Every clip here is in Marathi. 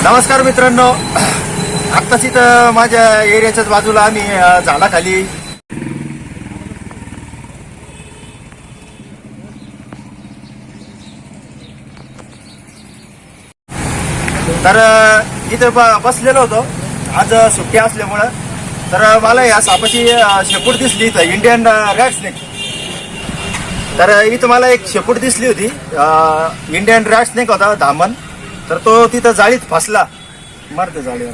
नमस्कार मित्रांनो, आत्ताच इथं माझ्या एरियाच्याच बाजूला आम्ही झाडाखाली तर इथं बसलेलो होतो. आज सुट्टी असल्यामुळं तर मला या सापाची शेपूट दिसली इथं, इंडियन रॅट स्नेक. तर इथं मला एक शेपूट दिसली होती, इंडियन रॅट स्नेक होता धामण. तर तो तिथं जाळीत फसला, मारते जाळीवर.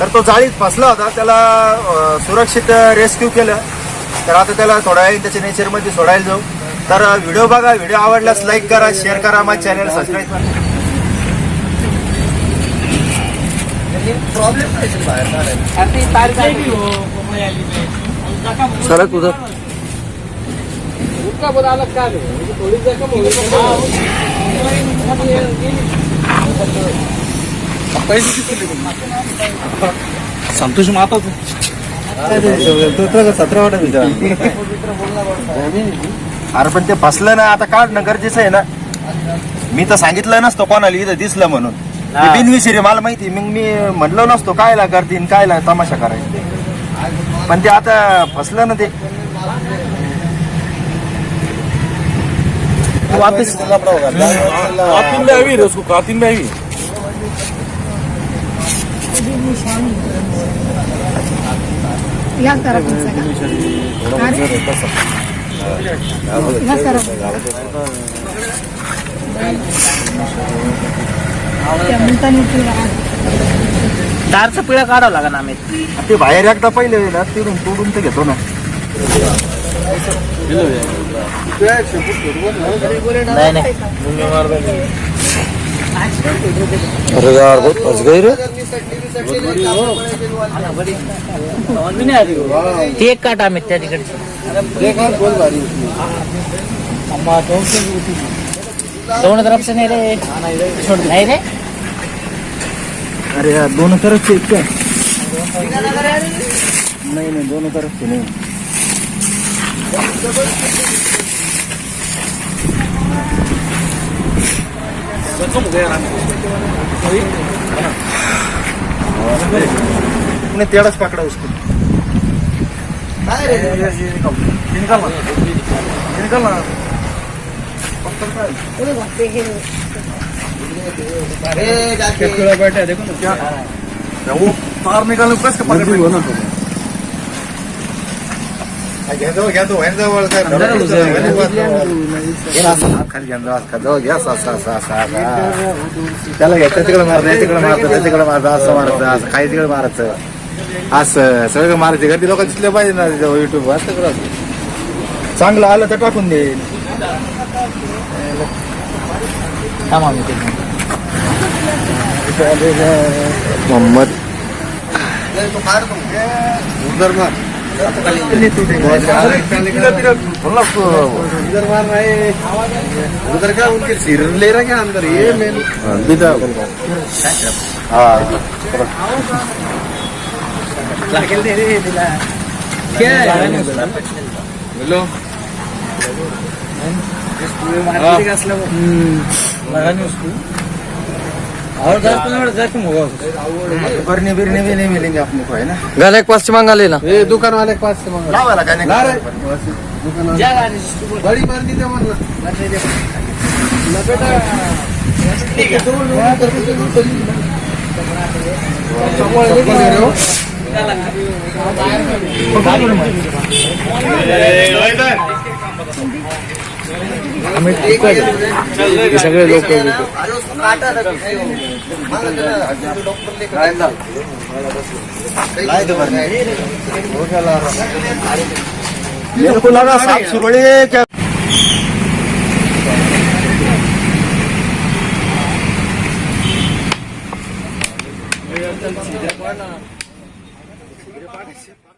तर तो जाळीत फसला होता, त्याला सुरक्षित रेस्क्यू केलं. तर आता त्याला थोडा वेळ त्याच्या नेचरमध्ये सोडायला जाऊ. तर व्हिडिओ बघा, व्हिडिओ आवडल्यास लाईक करा, शेअर करा, माझ्या चॅनल सबस्क्राईब करा. सड़क उधर उसका बता अलग क्या है, थोड़ी जगह संतोष माता 17 वाटा अरे पण ते फसलं ना, आता काढणं गरजेचं आहे ना. मी तर सांगितलं नसतं कोणाला इथं दिसलं म्हणून, बिनविषयी मला माहिती. मग मी म्हणलो नसतो कायला करतीन, कायला तमाशा करायचा. पण ते आता फसलं ना, ते वापस कातिन में आई उसको कातिन में आई या तरफ दारचा पिळा काढावं लागेल आम्ही. ते बाहेर एकदा पहिले ना तिथून तोडून ते घेतो ना. नाही नाही अरे यार बहुत फंस गई रे. ती एक काटा आम्ही त्या तिकडची दोनों तरफ से नहीं रे, नहीं रे. अरे यार दोनों तरफ से क्या? नहीं दोनों तरफ से नहीं. उन्हें तेरस पकड़ा उसको. निकलना बैठा देखो ना क्या वो तार निकालने को कैसे पकड़ हो ना. त्याला घ्यायचं तिकडे मारत, तिकडे मारत, तिकडे मारत, असं मारायचं, असं काही तिकडे मारायचं, असं सगळं मारायचे. गर्दी लोक दिसले पाहिजे ना युट्यूबवर. चांगलं आलं तर टाकून देईल. मोहम्मद उधर मार, उधर मार रहे, उधर क्या उनके सिर ले रहे क्या अंदर ये मेन. हाँ हेलो और 10 होगा. बरनी बिरनी भी नहीं मिलेंगे अपने को, है ना. गाले एक पास से मंगा लेना. ये दुकान वाले के पास से मंगा ला वाला कहने का. बड़ी बरनी दे वरना लपेटा ठीक है. सगळे लोक मेरे को लगा सांप सुरळे क्या. सीधा